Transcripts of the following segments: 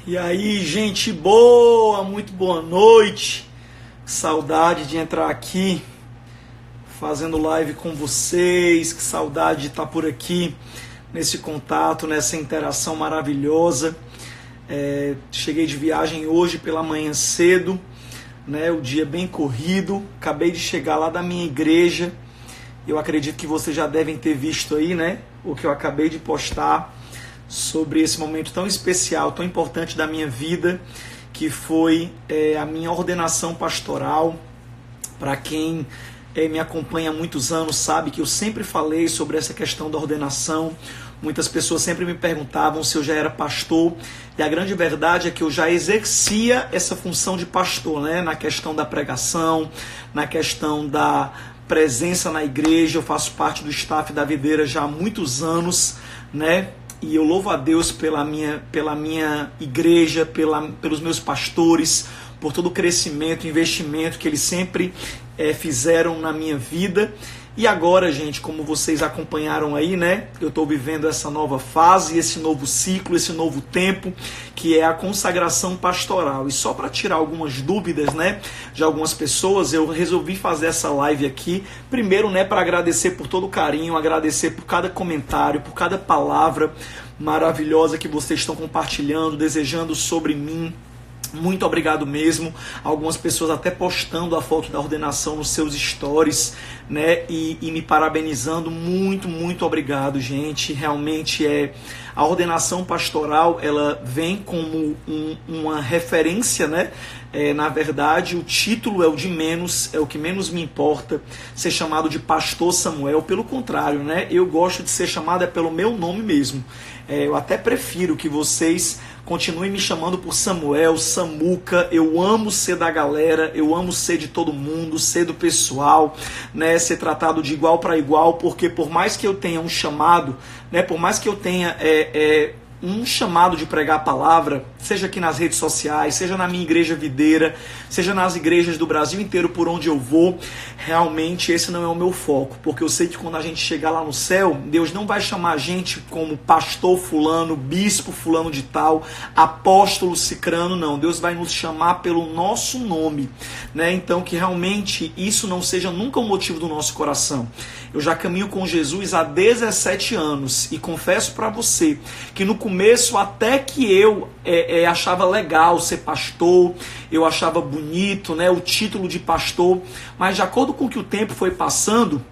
E aí, gente boa, muito boa noite. Saudade de entrar aqui fazendo live com vocês, que saudade de estar por aqui nesse contato, nessa interação maravilhosa. Cheguei de viagem hoje pela manhã cedo, né? O dia bem corrido. Acabei de chegar lá da minha igreja. Eu acredito que vocês já devem ter visto aí, né? O que eu acabei de postar sobre esse momento tão especial, tão importante da minha vida, que foi a minha ordenação pastoral. Para quem me acompanha há muitos anos sabe que eu sempre falei sobre essa questão da ordenação. Muitas pessoas sempre me perguntavam se eu já era pastor, e a grande verdade é que eu já exercia essa função de pastor, né? Na questão da pregação, na questão da presença na igreja. Eu faço parte do staff da Videira já há muitos anos, né? E eu louvo a Deus pela minha igreja, pelos meus pastores, por todo o crescimento, investimento que eles sempre fizeram na minha vida. E agora, gente, como vocês acompanharam aí, né? Eu estou vivendo essa nova fase, esse novo ciclo, esse novo tempo, que é a consagração pastoral. E só para tirar algumas dúvidas, né, de algumas pessoas, eu resolvi fazer essa live aqui. Primeiro, né, para agradecer por todo o carinho, agradecer por cada comentário, por cada palavra maravilhosa que vocês estão compartilhando, desejando sobre mim. Muito obrigado mesmo. Algumas pessoas até postando a foto da ordenação nos seus stories, né? E me parabenizando. Muito, muito obrigado, gente. Realmente a ordenação pastoral, ela vem como uma referência, né? Na verdade, o título é o de menos, é o que menos me importa, ser chamado de Pastor Samuel. Pelo contrário, né? Eu gosto de ser chamado pelo meu nome mesmo. Eu até prefiro que vocês continuem me chamando por Samuel, Samuca. Eu amo ser da galera, eu amo ser de todo mundo, ser do pessoal, né? Ser tratado de igual para igual, porque por mais que eu tenha um chamado, né? Por mais que eu tenha um chamado de pregar a palavra, seja aqui nas redes sociais, seja na minha igreja videira, seja nas igrejas do Brasil inteiro por onde eu vou, realmente esse não é o meu foco, porque eu sei que quando a gente chegar lá no céu, Deus não vai chamar a gente como pastor fulano, bispo fulano de tal, apóstolo cicrano, não. Deus vai nos chamar pelo nosso nome, né? Então que realmente isso não seja nunca o motivo do nosso coração. Eu já caminho com Jesus há 17 anos e confesso para você que no começo, até que eu achava legal ser pastor, eu achava bonito, né, o título de pastor, mas de acordo com que o tempo foi passando,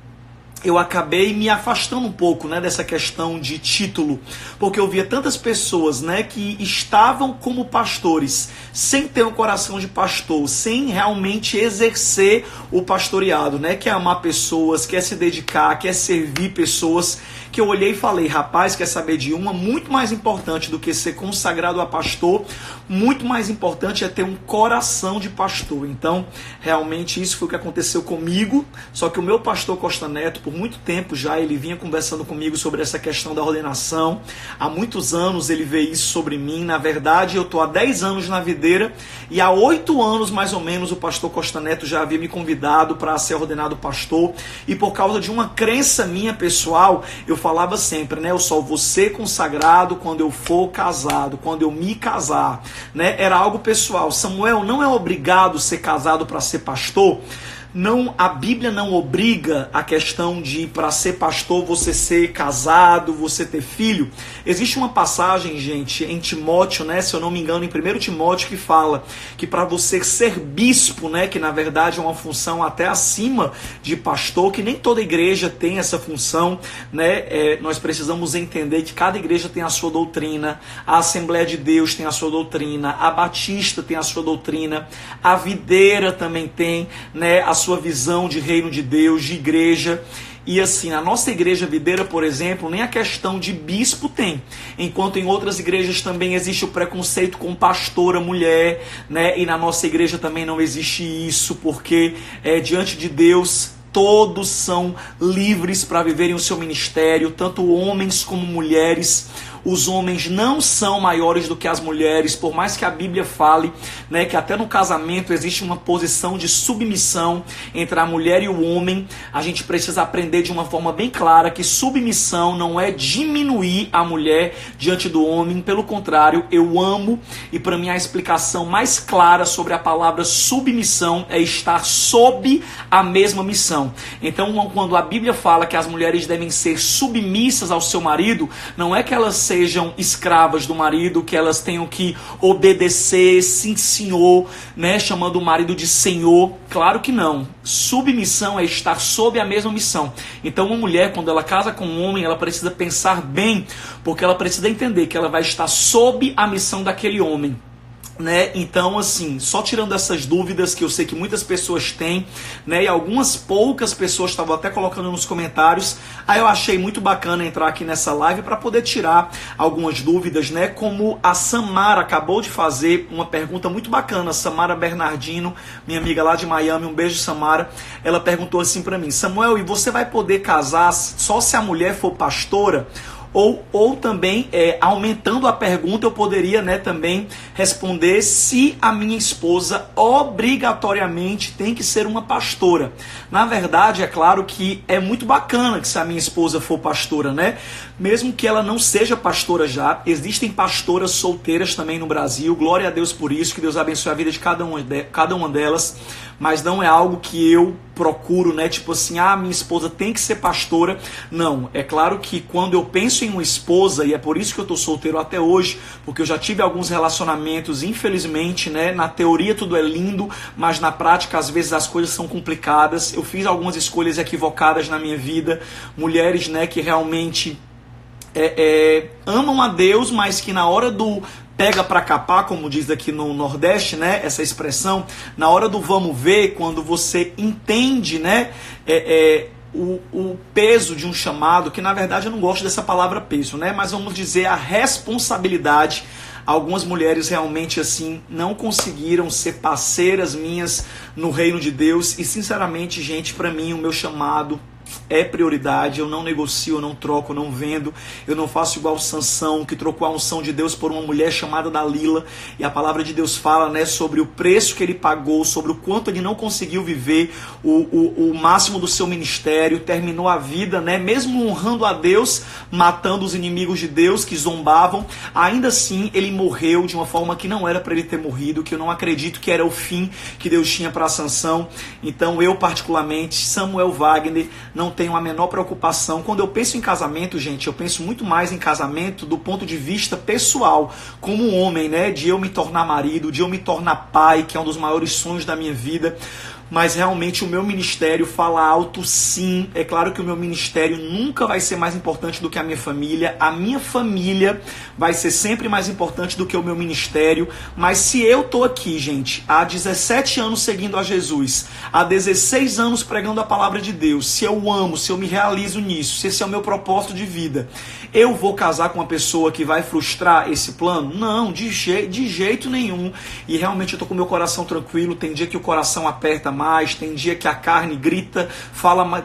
eu acabei me afastando um pouco, né, dessa questão de título, porque eu via tantas pessoas, né, que estavam como pastores, sem ter um coração de pastor, sem realmente exercer o pastoreado, né, quer amar pessoas, quer se dedicar, quer servir pessoas, que eu olhei e falei, rapaz, quer saber de uma? Muito mais importante do que ser consagrado a pastor, muito mais importante é ter um coração de pastor. Então, realmente isso foi o que aconteceu comigo, só que o meu pastor Costa Neto, por muito tempo já, ele vinha conversando comigo sobre essa questão da ordenação. Há muitos anos ele vê isso sobre mim. Na verdade, eu estou há 10 anos na videira e há 8 anos, mais ou menos, o pastor Costa Neto já havia me convidado para ser ordenado pastor. E por causa de uma crença minha pessoal, eu falava sempre, né? Eu só vou ser consagrado quando eu for casado, quando eu me casar, né? Era algo pessoal. Samuel, não é obrigado ser casado para ser pastor? Não, a Bíblia não obriga a questão de para ser pastor você ser casado, você ter filho. Existe uma passagem, gente, em Timóteo, né, se eu não me engano, em 1 Timóteo, que fala que para você ser bispo, né, que na verdade é uma função até acima de pastor, que nem toda igreja tem essa função, né, nós precisamos entender que cada igreja tem a sua doutrina, a Assembleia de Deus tem a sua doutrina, a Batista tem a sua doutrina, a Videira também tem, né, a sua visão de reino de Deus, de igreja. E assim, a nossa igreja videira, por exemplo, nem a questão de bispo tem. Enquanto em outras igrejas também existe o preconceito com pastora mulher, né? E na nossa igreja também não existe isso, porque diante de Deus todos são livres para viverem o seu ministério, tanto homens como mulheres. os homens não são maiores do que as mulheres, por mais que a Bíblia fale, né, que até no casamento existe uma posição de submissão entre a mulher e o homem. A gente precisa aprender de uma forma bem clara que submissão não é diminuir a mulher diante do homem, pelo contrário, eu amo, e para mim a explicação mais clara sobre a palavra submissão é estar sob a mesma missão. Então, quando a Bíblia fala que as mulheres devem ser submissas ao seu marido, não é que elas sejam escravas do marido, que elas tenham que obedecer, sim senhor, né, chamando o marido de senhor. Claro que não. Submissão é estar sob a mesma missão. Então uma mulher, quando ela casa com um homem, ela precisa pensar bem, porque ela precisa entender que ela vai estar sob a missão daquele homem, né? Então, assim, só tirando essas dúvidas que eu sei que muitas pessoas têm, né? E algumas poucas pessoas estavam até colocando nos comentários. Aí eu achei muito bacana entrar aqui nessa live para poder tirar algumas dúvidas, né? Como a Samara acabou de fazer uma pergunta muito bacana, Samara Bernardino, minha amiga lá de Miami, um beijo, Samara. Ela perguntou assim para mim: Samuel, e você vai poder casar só se a mulher for pastora? Ou também, aumentando a pergunta, eu poderia, né, também responder se a minha esposa obrigatoriamente tem que ser uma pastora. Na verdade, é claro que é muito bacana que se a minha esposa for pastora, né? Mesmo que ela não seja pastora já, existem pastoras solteiras também no Brasil, glória a Deus por isso, que Deus abençoe a vida de cada uma delas, mas não é algo que eu procuro, né, tipo assim, minha esposa tem que ser pastora. Não, é claro que quando eu penso em uma esposa, e é por isso que eu tô solteiro até hoje, porque eu já tive alguns relacionamentos, infelizmente, né, na teoria tudo é lindo, mas na prática às vezes as coisas são complicadas. Eu fiz algumas escolhas equivocadas na minha vida, mulheres, né, que realmente amam a Deus, mas que na hora do pega pra capar, como diz aqui no Nordeste, né, essa expressão, na hora do vamos ver, quando você entende, né, o peso de um chamado, que na verdade eu não gosto dessa palavra peso, né, mas vamos dizer a responsabilidade. Algumas mulheres realmente assim não conseguiram ser parceiras minhas no reino de Deus, e sinceramente, gente, pra mim o meu chamado é prioridade. Eu não negocio, eu não troco, eu não vendo. Eu não faço igual Sansão, que trocou a unção de Deus por uma mulher chamada Dalila. E a palavra de Deus fala, né, sobre o preço que ele pagou, sobre o quanto ele não conseguiu viver o máximo do seu ministério, terminou a vida, né, mesmo honrando a Deus, matando os inimigos de Deus que zombavam. Ainda assim, ele morreu de uma forma que não era para ele ter morrido, que eu não acredito que era o fim que Deus tinha para Sansão. Então eu, particularmente, Samuel Wagner, não tenho a menor preocupação. Quando eu penso em casamento, gente, eu penso muito mais em casamento do ponto de vista pessoal, como um homem, né? De eu me tornar marido, de eu me tornar pai, que é um dos maiores sonhos da minha vida. Mas realmente o meu ministério fala alto, sim. É claro que o meu ministério nunca vai ser mais importante do que a minha família. A minha família vai ser sempre mais importante do que o meu ministério. Mas se eu tô aqui, gente, há 17 anos seguindo a Jesus, há 16 anos pregando a palavra de Deus, se eu amo, se eu me realizo nisso, se esse é o meu propósito de vida, eu vou casar com uma pessoa que vai frustrar esse plano? Não, de jeito nenhum. E realmente eu tô com o meu coração tranquilo. Tem dia que o coração aperta mais, tem dia que a carne grita,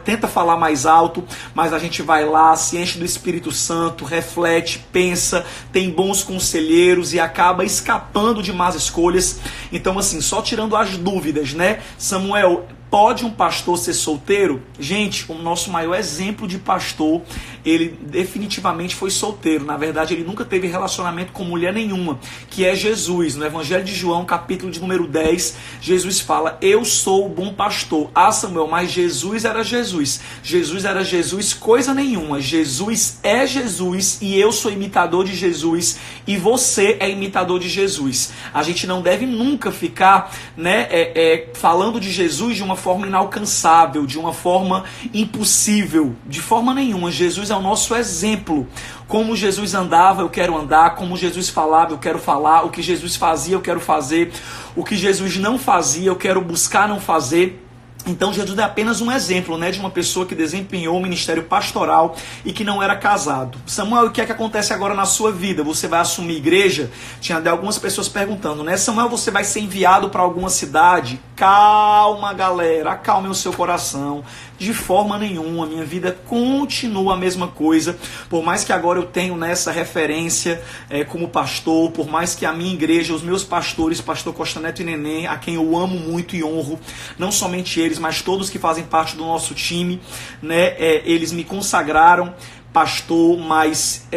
tenta falar mais alto, mas a gente vai lá, se enche do Espírito Santo, reflete, pensa, tem bons conselheiros e acaba escapando de más escolhas. Então, assim, só tirando as dúvidas, né? Samuel, pode um pastor ser solteiro? Gente, o nosso maior exemplo de pastor, ele definitivamente foi solteiro. Na verdade, ele nunca teve relacionamento com mulher nenhuma, que é Jesus. No Evangelho de João, capítulo de número 10, Jesus fala: eu sou o bom pastor. Samuel, mas Jesus era Jesus. Jesus era Jesus coisa nenhuma. Jesus é Jesus e eu sou imitador de Jesus e você é imitador de Jesus. A gente não deve nunca ficar, né, falando de Jesus de uma forma inalcançável, de uma forma impossível, de forma nenhuma. Jesus é o nosso exemplo. Como Jesus andava, eu quero andar. Como Jesus falava, eu quero falar. O que Jesus fazia, eu quero fazer. O que Jesus não fazia, eu quero buscar não fazer. Então Jesus é apenas um exemplo, né, de uma pessoa que desempenhou o ministério pastoral e que não era casado. Samuel, o que é que acontece agora na sua vida? Você vai assumir igreja? Tinha algumas pessoas perguntando, né? Samuel, você vai ser enviado para alguma cidade? Calma, galera, acalme o seu coração. De forma nenhuma, minha vida continua a mesma coisa. Por mais que agora eu tenho nessa referência como pastor, por mais que a minha igreja, os meus pastores, pastor Costa Neto e Neném, a quem eu amo muito e honro, não somente eles, mas todos que fazem parte do nosso time, né, eles me consagraram pastor, mas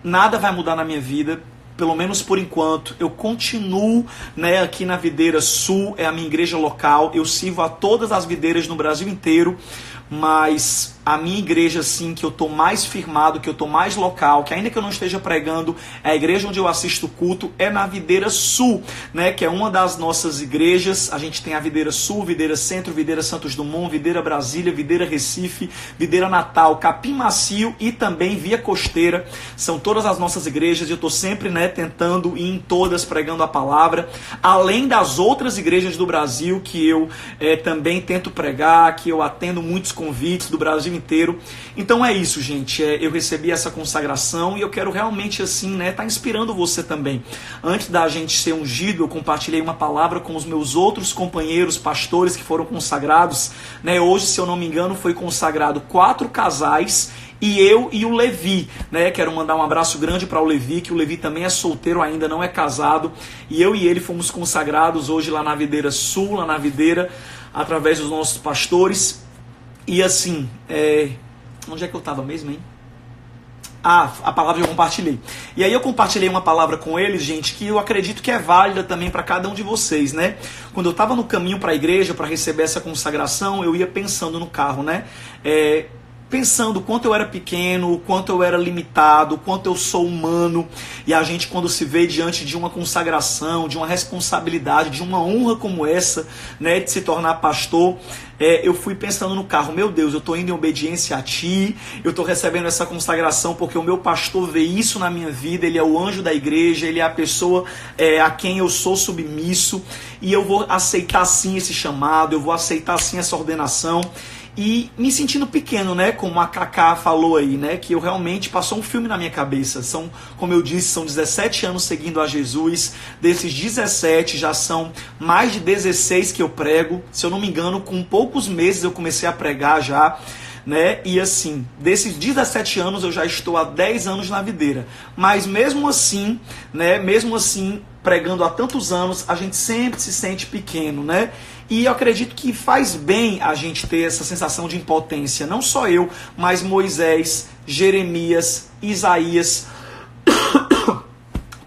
nada vai mudar na minha vida. Pelo menos por enquanto, eu continuo, né, aqui na Videira Sul, é a minha igreja local, eu sirvo a todas as videiras no Brasil inteiro, mas a minha igreja, assim, que eu estou mais firmado, que eu estou mais local, que ainda que eu não esteja pregando, é a igreja onde eu assisto culto, é na Videira Sul, né, que é uma das nossas igrejas. A gente tem a Videira Sul, Videira Centro, Videira Santos Dumont, Videira Brasília, Videira Recife, Videira Natal, Capim Macio e também Via Costeira. São todas as nossas igrejas e eu estou sempre, né, tentando ir em todas pregando a palavra, além das outras igrejas do Brasil que eu também tento pregar, que eu atendo muitos convites do Brasil inteiro. Então é isso, gente. Eu recebi essa consagração e eu quero realmente, assim, né, tá inspirando você também. Antes da gente ser ungido, eu compartilhei uma palavra com os meus outros companheiros pastores que foram consagrados, né? Hoje, se eu não me engano, foi consagrado 4 casais e eu e o Levi, né? Quero mandar um abraço grande para o Levi, que o Levi também é solteiro ainda, não é casado, e eu e ele fomos consagrados hoje lá na Videira Sul, lá na Videira, através dos nossos pastores. E assim, onde é que eu estava mesmo, hein? A palavra eu compartilhei. E aí eu compartilhei uma palavra com eles, gente, que eu acredito que é válida também para cada um de vocês, né? Quando eu estava no caminho para a igreja, para receber essa consagração, eu ia pensando no carro, né? Pensando o quanto eu era pequeno, o quanto eu era limitado, o quanto eu sou humano. E a gente, quando se vê diante de uma consagração, de uma responsabilidade, de uma honra como essa, né, de se tornar pastor, eu fui pensando no carro, meu Deus, eu estou indo em obediência a Ti, eu estou recebendo essa consagração porque o meu pastor vê isso na minha vida, ele é o anjo da igreja, ele é a pessoa a quem eu sou submisso, e eu vou aceitar sim esse chamado, eu vou aceitar sim essa ordenação. E me sentindo pequeno, né, como a Cacá falou aí, né, que eu realmente passou um filme na minha cabeça. São, como eu disse, são 17 anos seguindo a Jesus. Desses 17 já são mais de 16 que eu prego. Se eu não me engano, com poucos meses eu comecei a pregar já, né? E assim, desses 17 anos eu já estou há 10 anos na videira. Mas mesmo assim, né, mesmo assim, pregando há tantos anos, a gente sempre se sente pequeno, né? E eu acredito que faz bem a gente ter essa sensação de impotência. Não só eu, mas Moisés, Jeremias, Isaías,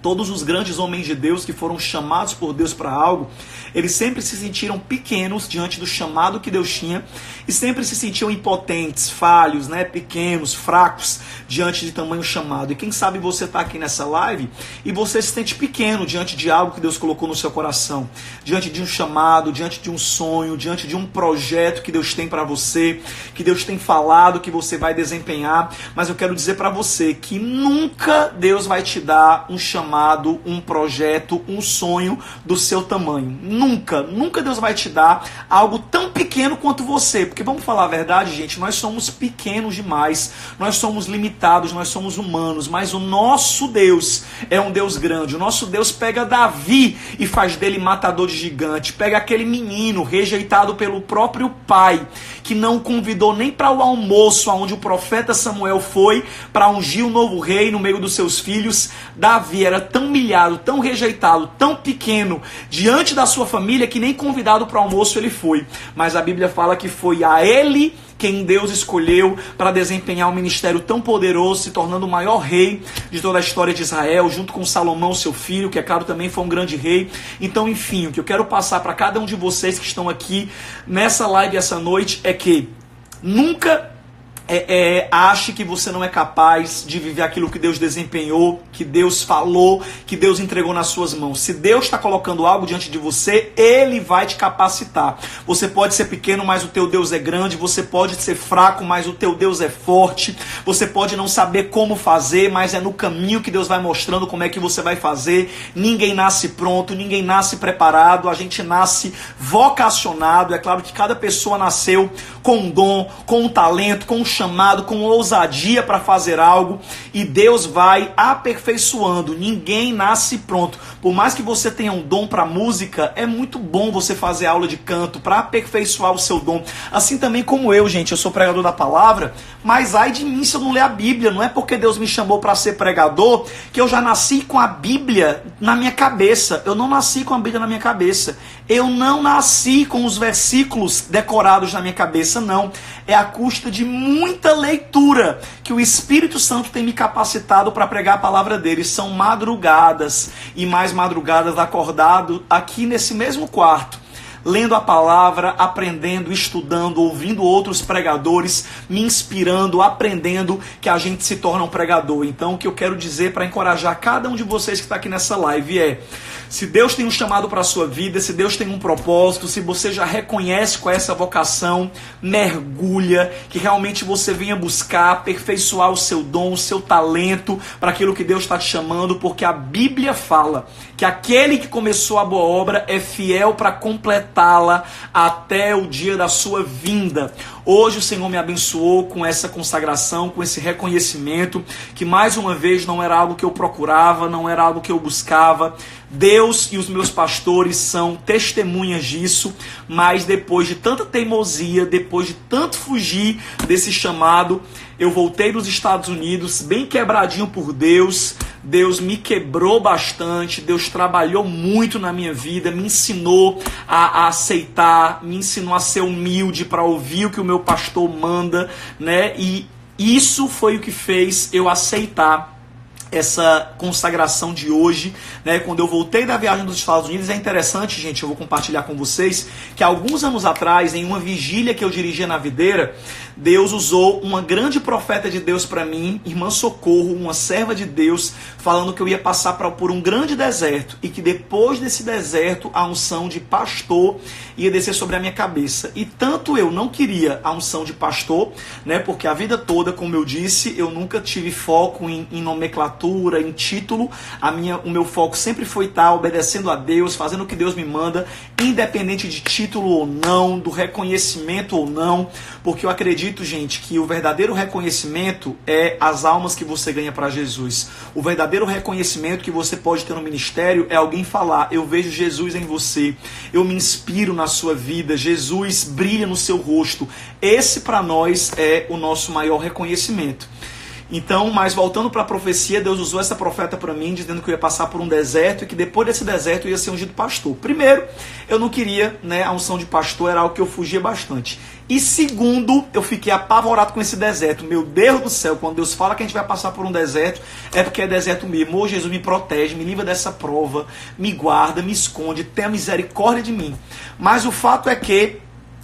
todos os grandes homens de Deus que foram chamados por Deus para algo, eles sempre se sentiram pequenos diante do chamado que Deus tinha e sempre se sentiam impotentes, falhos, né, pequenos, fracos diante de tamanho chamado. E quem sabe você está aqui nessa live e você se sente pequeno diante de algo que Deus colocou no seu coração, diante de um chamado, diante de um sonho, diante de um projeto que Deus tem para você, que Deus tem falado que você vai desempenhar. Mas eu quero dizer para você que nunca Deus vai te dar um chamado, um projeto, um sonho do seu tamanho. Nunca Deus vai te dar algo tão pequeno quanto você, porque vamos falar a verdade, gente, nós somos pequenos demais, nós somos limitados, nós somos humanos, mas o nosso Deus é um Deus grande. O nosso Deus pega Davi e faz dele matador de gigante, pega aquele menino rejeitado pelo próprio pai, que não convidou nem para o almoço aonde o profeta Samuel foi para ungir o novo rei no meio dos seus filhos. Davi era tão humilhado, tão rejeitado, tão pequeno diante da sua família que nem convidado para o almoço ele foi. Mas a Bíblia fala que foi a ele quem Deus escolheu para desempenhar um ministério tão poderoso, se tornando o maior rei de toda a história de Israel, junto com Salomão, seu filho, que é claro também foi um grande rei. Então, enfim, o que eu quero passar para cada um de vocês que estão aqui nessa live essa noite é que nunca ache que você não é capaz de viver aquilo que Deus desempenhou, que Deus falou, que Deus entregou nas suas mãos. Se Deus está colocando algo diante de você, Ele vai te capacitar. Você pode ser pequeno, mas o teu Deus é grande. Você pode ser fraco, mas o teu Deus é forte. Você pode não saber como fazer, mas é no caminho que Deus vai mostrando como é que você vai fazer. Ninguém nasce pronto, ninguém nasce preparado. A gente nasce vocacionado. É claro que cada pessoa nasceu com um dom, com um talento, com um chamado, com ousadia para fazer algo, e Deus vai aperfeiçoando. Ninguém nasce pronto. Por mais que você tenha um dom para música, é muito bom você fazer aula de canto para aperfeiçoar o seu dom. Assim também como eu, gente, eu sou pregador da palavra, mas ai de mim se eu não ler a Bíblia. Não é porque Deus me chamou para ser pregador que eu já nasci com a Bíblia na minha cabeça. Eu não nasci com a Bíblia na minha cabeça. Eu não nasci com os versículos decorados na minha cabeça, não. É à custa de muita leitura que o Espírito Santo tem me capacitado para pregar a palavra dele. São madrugadas e mais madrugadas acordado aqui nesse mesmo quarto, lendo a palavra, aprendendo, estudando, ouvindo outros pregadores, me inspirando, aprendendo que a gente se torna um pregador. Então, o que eu quero dizer para encorajar cada um de vocês que está aqui nessa live é: se Deus tem um chamado para a sua vida, se Deus tem um propósito, se você já reconhece qual é essa vocação, mergulha, que realmente você venha buscar aperfeiçoar o seu dom, o seu talento para aquilo que Deus está te chamando, porque a Bíblia fala que aquele que começou a boa obra é fiel para completá-la até o dia da sua vinda. Hoje o Senhor me abençoou com essa consagração, com esse reconhecimento, que mais uma vez não era algo que eu procurava, não era algo que eu buscava. Deus e os meus pastores são testemunhas disso, mas depois de tanta teimosia, depois de tanto fugir desse chamado, eu voltei dos Estados Unidos bem quebradinho por Deus. Deus me quebrou bastante, Deus trabalhou muito na minha vida, me ensinou a aceitar, me ensinou a ser humilde para ouvir o que o meu pastor manda, né? E isso foi o que fez eu aceitar essa consagração de hoje, né? Quando eu voltei da viagem dos Estados Unidos, é interessante, gente, eu vou compartilhar com vocês, que alguns anos atrás, em uma vigília que eu dirigia na Videira, Deus usou uma grande profeta de Deus para mim, irmã Socorro, uma serva de Deus, falando que eu ia passar por um grande deserto, e que depois desse deserto, a unção de pastor ia descer sobre a minha cabeça. E tanto eu não queria a unção de pastor, né? Porque a vida toda, como eu disse, eu nunca tive foco em nomenclatura, em título. O meu foco sempre foi estar obedecendo a Deus, fazendo o que Deus me manda, independente de título ou não, do reconhecimento ou não, porque eu acredito, gente, que o verdadeiro reconhecimento é as almas que você ganha para Jesus. O verdadeiro reconhecimento que você pode ter no ministério é alguém falar: eu vejo Jesus em você, eu me inspiro na sua vida, Jesus brilha no seu rosto. Esse para nós é o nosso maior reconhecimento. Então, mas voltando para a profecia, Deus usou essa profeta para mim, dizendo que eu ia passar por um deserto e que depois desse deserto eu ia ser ungido pastor. Primeiro, eu não queria, né, a unção de pastor era algo que eu fugia bastante. E segundo, eu fiquei apavorado com esse deserto. Meu Deus do céu, quando Deus fala que a gente vai passar por um deserto, é porque é deserto mesmo. Ô Jesus, me protege, me livra dessa prova, me guarda, me esconde, tenha misericórdia de mim. Mas o fato é que,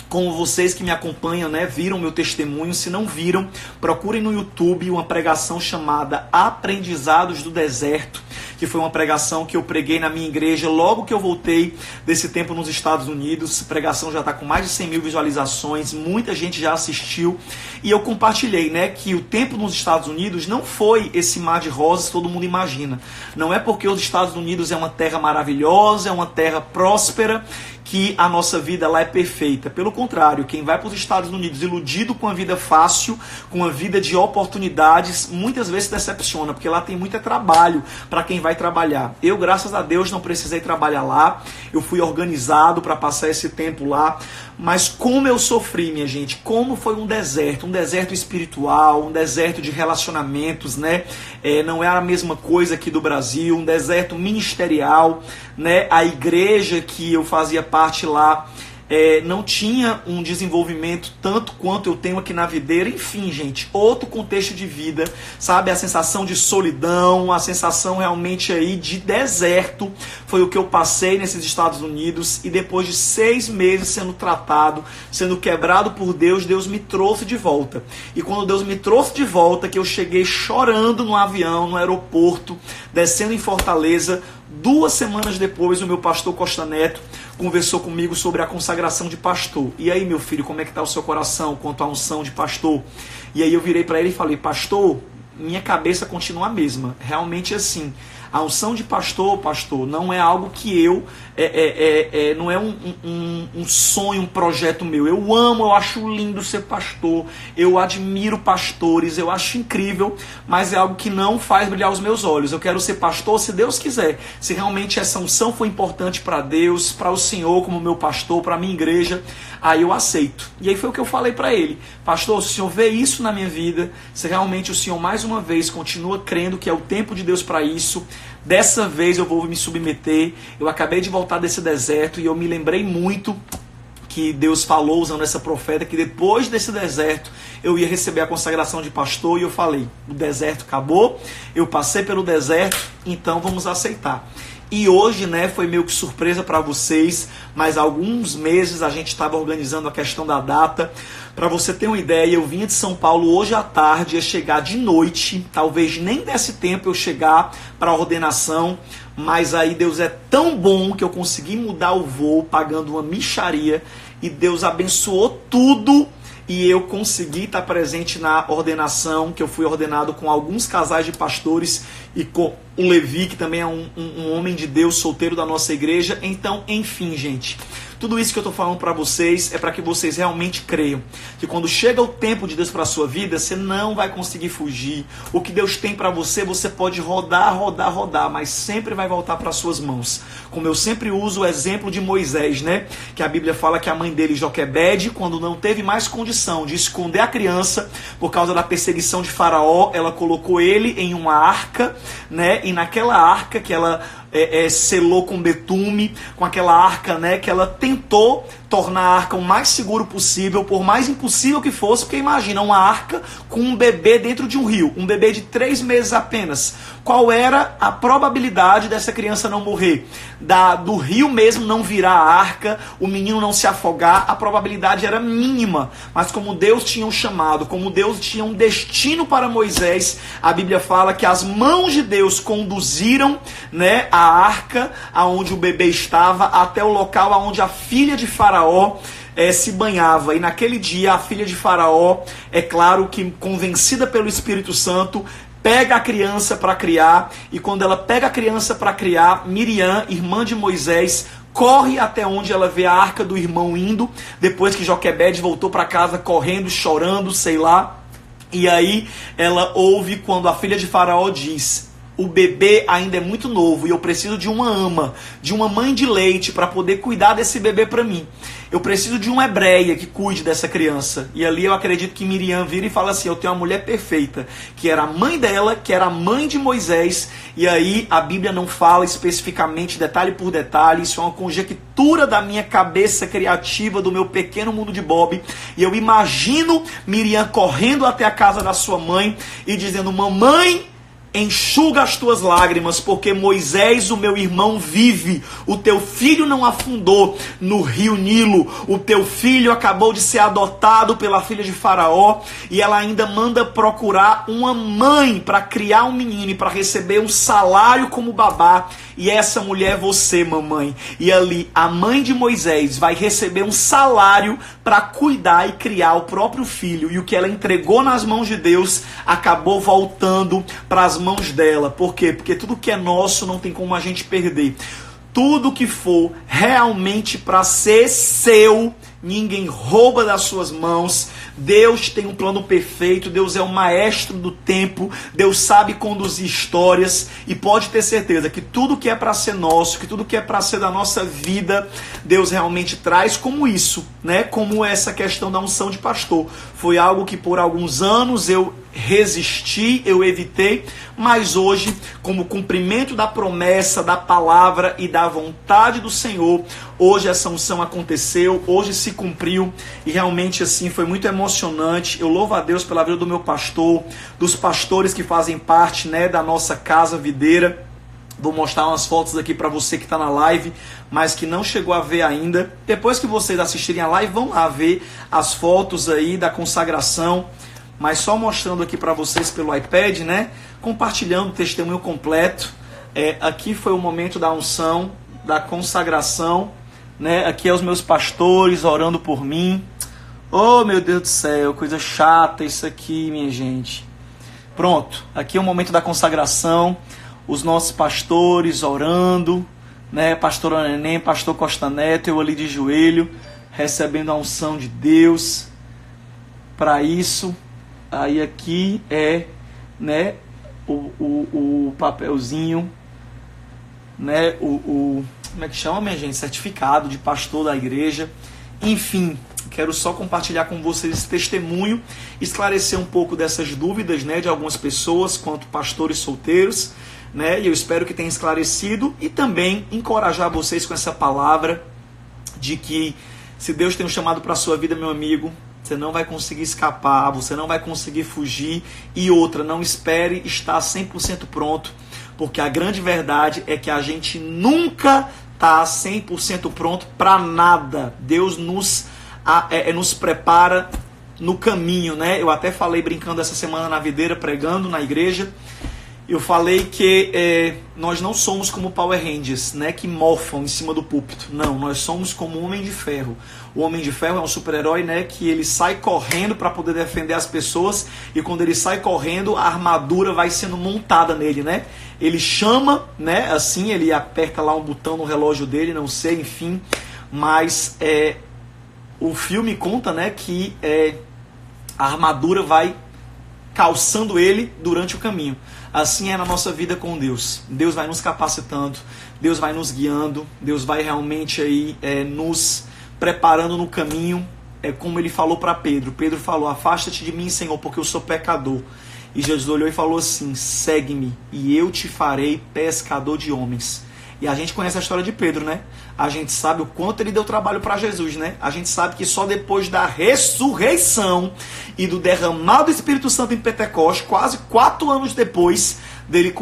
como vocês que me acompanham, né, viram meu testemunho, se não viram, procurem no YouTube uma pregação chamada Aprendizados do Deserto, que foi uma pregação que eu preguei na minha igreja logo que eu voltei desse tempo nos Estados Unidos. A pregação já está com mais de 100 mil visualizações, muita gente já assistiu, e eu compartilhei, né, que o tempo nos Estados Unidos não foi esse mar de rosas que todo mundo imagina. Não é porque os Estados Unidos é uma terra maravilhosa, é uma terra próspera, que a nossa vida lá é perfeita. Pelo contrário, quem vai para os Estados Unidos iludido com a vida fácil, com a vida de oportunidades, muitas vezes se decepciona, porque lá tem muito trabalho para quem vai trabalhar. Eu, graças a Deus, não precisei trabalhar lá, eu fui organizado para passar esse tempo lá, mas como eu sofri, minha gente, como foi um deserto espiritual, um deserto de relacionamentos, né? Não é a mesma coisa aqui do Brasil, um deserto ministerial, né? A igreja que eu fazia parte lá não tinha um desenvolvimento tanto quanto eu tenho aqui na Videira. Enfim, gente, outro contexto de vida, sabe? A sensação de solidão, a sensação realmente aí de deserto, foi o que eu passei nesses Estados Unidos. E depois de 6 meses sendo tratado, sendo quebrado por Deus, Deus me trouxe de volta. E quando Deus me trouxe de volta, que eu cheguei chorando no avião, no aeroporto, descendo em Fortaleza, 2 semanas depois, o meu pastor Costa Neto conversou comigo sobre a consagração de pastor. E aí, meu filho, como é que está o seu coração quanto à unção de pastor? E aí eu virei para ele e falei: pastor, minha cabeça continua a mesma. Realmente assim, a unção de pastor, não é algo que eu... não é um sonho, um projeto meu. Eu amo, eu acho lindo ser pastor, eu admiro pastores, eu acho incrível, mas é algo que não faz brilhar os meus olhos. Eu quero ser pastor se Deus quiser. Se realmente essa unção foi importante para Deus, para o Senhor como meu pastor, para a minha igreja, aí eu aceito. E aí foi o que eu falei para ele: pastor, se o Senhor vê isso na minha vida, se realmente o Senhor mais uma vez continua crendo que é o tempo de Deus para isso, dessa vez eu vou me submeter. Eu acabei de voltar desse deserto e eu me lembrei muito que Deus falou, usando essa profeta, que depois desse deserto eu ia receber a consagração de pastor. E eu falei: o deserto acabou, eu passei pelo deserto, então vamos aceitar. E hoje, né, foi meio que surpresa para vocês, mas há alguns meses a gente estava organizando a questão da data. Para você ter uma ideia, eu vinha de São Paulo hoje à tarde, ia chegar de noite, talvez nem desse tempo eu chegar para a ordenação, mas aí Deus é tão bom que eu consegui mudar o voo pagando uma mixaria, e Deus abençoou tudo. E eu consegui estar presente na ordenação, que eu fui ordenado com alguns casais de pastores e com o Levi, que também é um homem de Deus, solteiro da nossa igreja. Então, enfim, gente, tudo isso que eu estou falando para vocês é para que vocês realmente creiam que quando chega o tempo de Deus para a sua vida, você não vai conseguir fugir. O que Deus tem para você, você pode rodar, mas sempre vai voltar para as suas mãos. Como eu sempre uso o exemplo de Moisés, né? Que a Bíblia fala que a mãe dele, Joquebede, quando não teve mais condição de esconder a criança por causa da perseguição de Faraó, ela colocou ele em uma arca, né? E naquela arca que ela selou com betume, com aquela arca, né, que ela tentou tornar a arca o mais seguro possível, por mais impossível que fosse, porque imagina uma arca com um bebê dentro de um rio, um bebê de 3 meses apenas. Qual era a probabilidade dessa criança não morrer? Do rio mesmo não virar a arca, o menino não se afogar, a probabilidade era mínima. Mas como Deus tinha um chamado, como Deus tinha um destino para Moisés, a Bíblia fala que as mãos de Deus conduziram, né, a arca aonde o bebê estava até o local aonde a filha de Faraó se banhava. E naquele dia a filha de Faraó, é claro que convencida pelo Espírito Santo, pega a criança para criar. E quando ela pega a criança para criar, Miriam, irmã de Moisés, corre até onde ela vê a arca do irmão indo, depois que Joquebede voltou para casa correndo, chorando, sei lá. E aí ela ouve quando a filha de Faraó diz: o bebê ainda é muito novo e eu preciso de uma ama, de uma mãe de leite para poder cuidar desse bebê para mim. Eu preciso de uma hebreia que cuide dessa criança. E ali eu acredito que Miriam vira e fala assim: eu tenho uma mulher perfeita, que era a mãe dela, que era a mãe de Moisés. E aí a Bíblia não fala especificamente, detalhe por detalhe, isso é uma conjectura da minha cabeça criativa, do meu pequeno mundo de Bob. E eu imagino Miriam correndo até a casa da sua mãe e dizendo: mamãe, enxuga as tuas lágrimas, porque Moisés, o meu irmão, vive. O teu filho não afundou no rio Nilo. O teu filho acabou de ser adotado pela filha de Faraó. E ela ainda manda procurar uma mãe para criar um menino e para receber um salário como babá. E essa mulher é você, mamãe. E ali a mãe de Moisés vai receber um salário para cuidar e criar o próprio filho. E o que ela entregou nas mãos de Deus acabou voltando para as mãos dela. Por quê? Porque tudo que é nosso não tem como a gente perder. Tudo que for realmente para ser seu, ninguém rouba das suas mãos. Deus tem um plano perfeito, Deus é o maestro do tempo, Deus sabe conduzir histórias, e pode ter certeza que tudo que é para ser nosso, que tudo que é para ser da nossa vida, Deus realmente traz como isso, né? Como essa questão da unção de pastor. Foi algo que por alguns anos eu resisti, eu evitei, mas hoje, como cumprimento da promessa, da palavra e da vontade do Senhor, hoje essa unção aconteceu, hoje se cumpriu, e realmente assim foi muito emocionante. Eu louvo a Deus pela vida do meu pastor, dos pastores que fazem parte, né, da nossa casa videira. Vou mostrar umas fotos aqui para você que está na live, mas que não chegou a ver ainda. Depois que vocês assistirem a live, vão lá ver as fotos aí da consagração. Mas só mostrando aqui para vocês pelo iPad, né? Compartilhando o testemunho completo. Aqui foi o momento da unção, da consagração, né? Aqui é os meus pastores orando por mim. Oh, meu Deus do céu, coisa chata isso aqui, minha gente. Pronto, aqui é o momento da consagração. Os nossos pastores orando, né? Pastor Neném, pastor Costa Neto, eu ali de joelho, recebendo a unção de Deus para isso. Aí aqui é, né, o papelzinho, né, como é que chama, minha gente? Certificado de pastor da igreja. Enfim, quero só compartilhar com vocês esse testemunho, esclarecer um pouco dessas dúvidas, né, de algumas pessoas quanto pastores solteiros, né, e eu espero que tenha esclarecido e também encorajar vocês com essa palavra de que se Deus tem um chamado para a sua vida, meu amigo, você não vai conseguir escapar, você não vai conseguir fugir. E outra, não espere estar 100% pronto, porque a grande verdade é que a gente nunca está 100% pronto para nada. Deus nos prepara no caminho, né? Eu até falei brincando essa semana na videira, pregando na igreja. Eu falei que nós não somos como Power Rangers, né, que morfam em cima do púlpito. Não, nós somos como o Homem de Ferro. O Homem de Ferro é um super-herói, né, que ele sai correndo para poder defender as pessoas, e quando ele sai correndo, a armadura vai sendo montada nele, né? Ele chama, né, assim, ele aperta lá um botão no relógio dele, não sei, enfim. Mas o filme conta, né, que a armadura vai calçando ele durante o caminho. Assim é na nossa vida com Deus. Deus vai nos capacitando, Deus vai nos guiando, Deus vai realmente aí nos preparando no caminho. É como ele falou para Pedro. Pedro falou: afasta-te de mim, Senhor, porque eu sou pecador. E Jesus olhou e falou assim: segue-me e eu te farei pescador de homens. E a gente conhece a história de Pedro, né? A gente sabe o quanto ele deu trabalho para Jesus, né? A gente sabe que só depois da ressurreição e do derramado do Espírito Santo em Pentecostes, quase 4 anos depois dele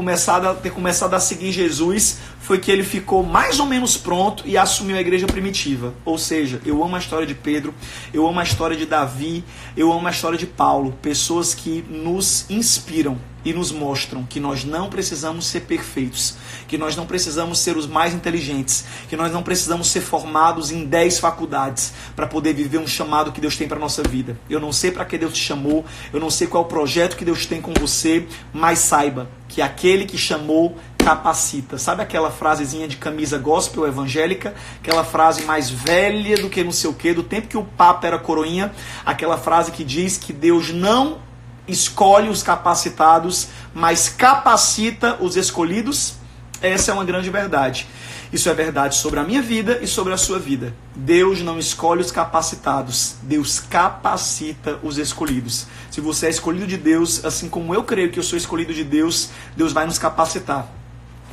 ter começado a seguir Jesus, foi que ele ficou mais ou menos pronto e assumiu a igreja primitiva. Ou seja, eu amo a história de Pedro, eu amo a história de Davi, eu amo a história de Paulo. Pessoas que nos inspiram e nos mostram que nós não precisamos ser perfeitos, que nós não precisamos ser os mais inteligentes, que nós não precisamos ser formados em 10 faculdades para poder viver um chamado que Deus tem para a nossa vida. Eu não sei para que Deus te chamou, eu não sei qual é o projeto que Deus tem com você, mas saiba que aquele que chamou capacita. Sabe aquela frasezinha de camisa gospel evangélica? Aquela frase mais velha do que não sei o que, do tempo que o Papa era coroinha, aquela frase que diz que Deus não escolhe os capacitados, mas capacita os escolhidos. Essa é uma grande verdade. Isso é verdade sobre a minha vida e sobre a sua vida. Deus não escolhe os capacitados, Deus capacita os escolhidos. Se você é escolhido de Deus, assim como eu creio que eu sou escolhido de Deus, Deus vai nos capacitar.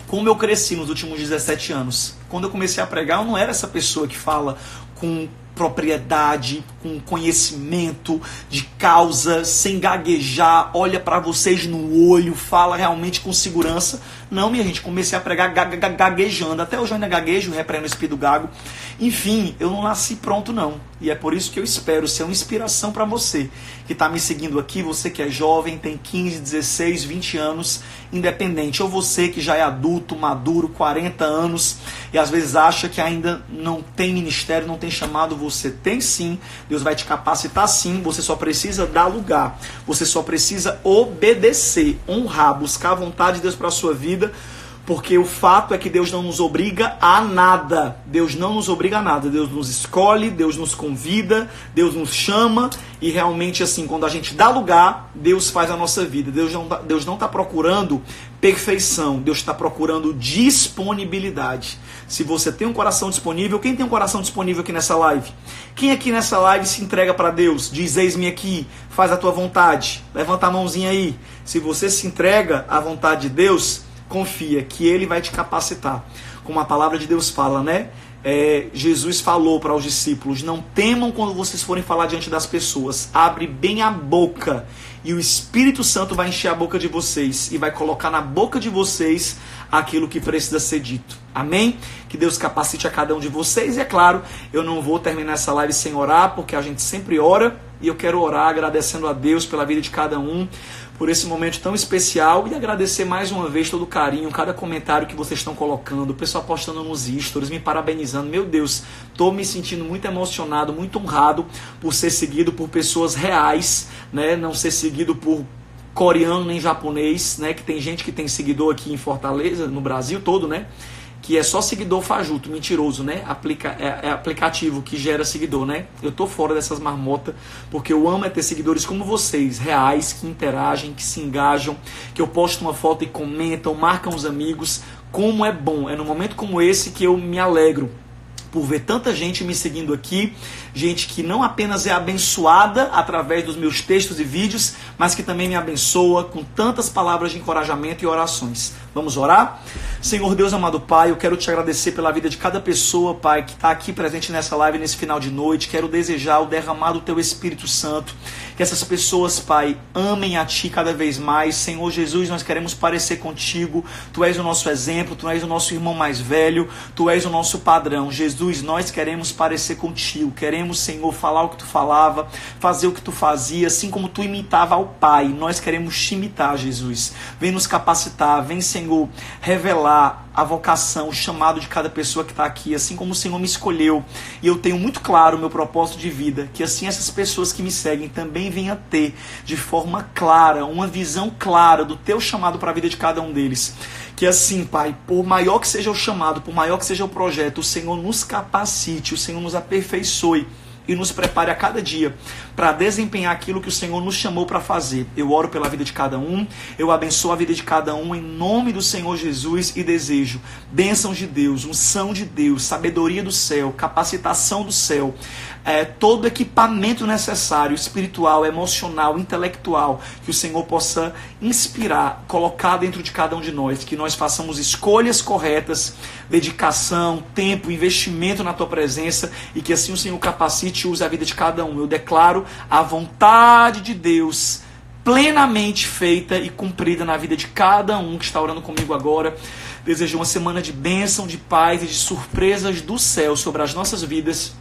Como eu cresci nos últimos 17 anos. Quando eu comecei a pregar, eu não era essa pessoa que fala com propriedade, com conhecimento de causa, sem gaguejar, olha para vocês no olho, fala realmente com segurança. Não, minha gente, comecei a pregar gaguejando. Até hoje eu ainda gaguejo, repreendo o espírito gago. Enfim, eu não nasci pronto não. E é por isso que eu espero ser uma inspiração para você que está me seguindo aqui, você que é jovem, tem 15, 16, 20 anos, independente. Ou você que já é adulto, maduro, 40 anos, e às vezes acha que ainda não tem ministério, não tem chamado. Você tem sim, Deus vai te capacitar sim, você só precisa dar lugar, você só precisa obedecer, honrar, buscar a vontade de Deus para a sua vida, Porque o fato é que Deus não nos obriga a nada. Deus não nos obriga a nada. Deus nos escolhe, Deus nos convida, Deus nos chama. E realmente assim, quando a gente dá lugar, Deus faz a nossa vida. Deus não está procurando perfeição. Deus está procurando disponibilidade. Se você tem um coração disponível, quem tem um coração disponível aqui nessa live? Quem aqui nessa live se entrega para Deus? Diz, eis-me aqui, faz a tua vontade. Levanta a mãozinha aí. Se você se entrega à vontade de Deus, confia que Ele vai te capacitar. Como a palavra de Deus fala, né? Jesus falou para os discípulos, não temam quando vocês forem falar diante das pessoas. Abre bem a boca e o Espírito Santo vai encher a boca de vocês e vai colocar na boca de vocês aquilo que precisa ser dito. Amém? Que Deus capacite a cada um de vocês. E é claro, eu não vou terminar essa live sem orar, porque a gente sempre ora. E eu quero orar agradecendo a Deus pela vida de cada um, por esse momento tão especial, e agradecer mais uma vez todo o carinho, cada comentário que vocês estão colocando, o pessoal postando nos stories, me parabenizando. Meu Deus, estou me sentindo muito emocionado, muito honrado por ser seguido por pessoas reais, né? Não ser seguido por coreano nem japonês, né? Que tem gente que tem seguidor aqui em Fortaleza, no Brasil todo, né? Que é só seguidor fajuto, mentiroso, né? Aplicativo que gera seguidor, né? Eu tô fora dessas marmotas, porque eu amo ter seguidores como vocês, reais, que interagem, que se engajam, que eu posto uma foto e comentam, marcam os amigos. Como é bom, é no momento como esse que eu me alegro por ver tanta gente me seguindo aqui, gente que não apenas é abençoada através dos meus textos e vídeos, mas que também me abençoa com tantas palavras de encorajamento e orações. Vamos orar? Senhor Deus amado Pai, eu quero te agradecer pela vida de cada pessoa, Pai, que está aqui presente nessa live, nesse final de noite. Quero desejar o derramar do Teu Espírito Santo, que essas pessoas, Pai, amem a Ti cada vez mais. Senhor Jesus, nós queremos parecer contigo. Tu és o nosso exemplo, Tu és o nosso irmão mais velho, Tu és o nosso padrão. Jesus, nós queremos parecer contigo. Queremos, Senhor, falar o que Tu falava, fazer o que Tu fazia, assim como Tu imitava ao Pai. Nós queremos Te imitar, Jesus. Vem nos capacitar, vem, Senhor, revelar a vocação, o chamado de cada pessoa que está aqui, assim como o Senhor me escolheu, e eu tenho muito claro o meu propósito de vida, que assim essas pessoas que me seguem também venham a ter, de forma clara, uma visão clara do Teu chamado para a vida de cada um deles. Que assim, Pai, por maior que seja o chamado, por maior que seja o projeto, o Senhor nos capacite, o Senhor nos aperfeiçoe e nos prepare a cada dia para desempenhar aquilo que o Senhor nos chamou para fazer. Eu oro pela vida de cada um, eu abençoo a vida de cada um em nome do Senhor Jesus e desejo bênçãos de Deus, unção de Deus, sabedoria do céu, capacitação do céu, todo equipamento necessário, espiritual, emocional, intelectual, que o Senhor possa inspirar, colocar dentro de cada um de nós, que nós façamos escolhas corretas, dedicação, tempo, investimento na Tua presença, e que assim o Senhor capacite e use a vida de cada um. Eu declaro a vontade de Deus plenamente feita e cumprida na vida de cada um que está orando comigo agora. Desejo uma semana de bênção, de paz e de surpresas do céu sobre as nossas vidas.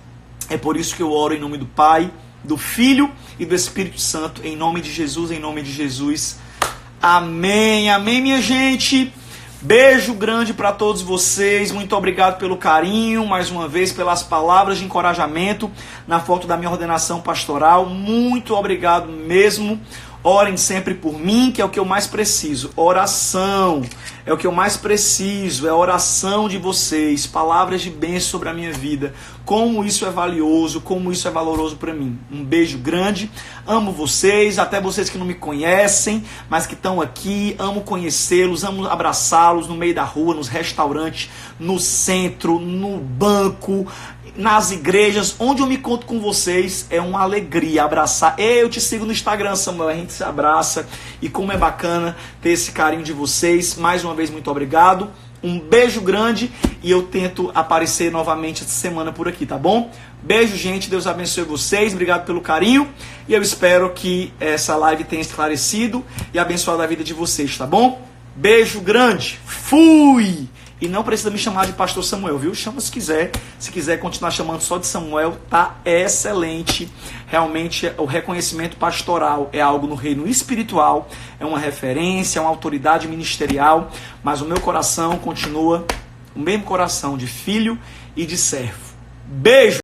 É por isso que eu oro em nome do Pai, do Filho e do Espírito Santo, em nome de Jesus, em nome de Jesus. Amém, amém, minha gente. Beijo grande para todos vocês, muito obrigado pelo carinho, mais uma vez pelas palavras de encorajamento na foto da minha ordenação pastoral, muito obrigado mesmo. Orem sempre por mim, que é o que eu mais preciso. Oração é o que eu mais preciso, é a oração de vocês, palavras de bênção sobre a minha vida. Como isso é valioso, como isso é valoroso para mim. Um beijo grande, amo vocês, até vocês que não me conhecem, mas que estão aqui, amo conhecê-los, amo abraçá-los no meio da rua, nos restaurantes, no centro, no banco, nas igrejas, onde eu me encontro com vocês. É uma alegria abraçar. Eu te sigo no Instagram, Samuel, a gente se abraça, e como é bacana ter esse carinho de vocês. Mais uma vez, muito obrigado, um beijo grande, e eu tento aparecer novamente essa semana por aqui, tá bom? Beijo, gente, Deus abençoe vocês, obrigado pelo carinho, e eu espero que essa live tenha esclarecido e abençoado a vida de vocês, tá bom? Beijo grande, fui! E não precisa me chamar de Pastor Samuel, viu? Chama se quiser. Se quiser continuar chamando só de Samuel, tá excelente. Realmente, o reconhecimento pastoral é algo no reino espiritual, é uma referência, é uma autoridade ministerial, mas o meu coração continua o mesmo coração de filho e de servo. Beijo!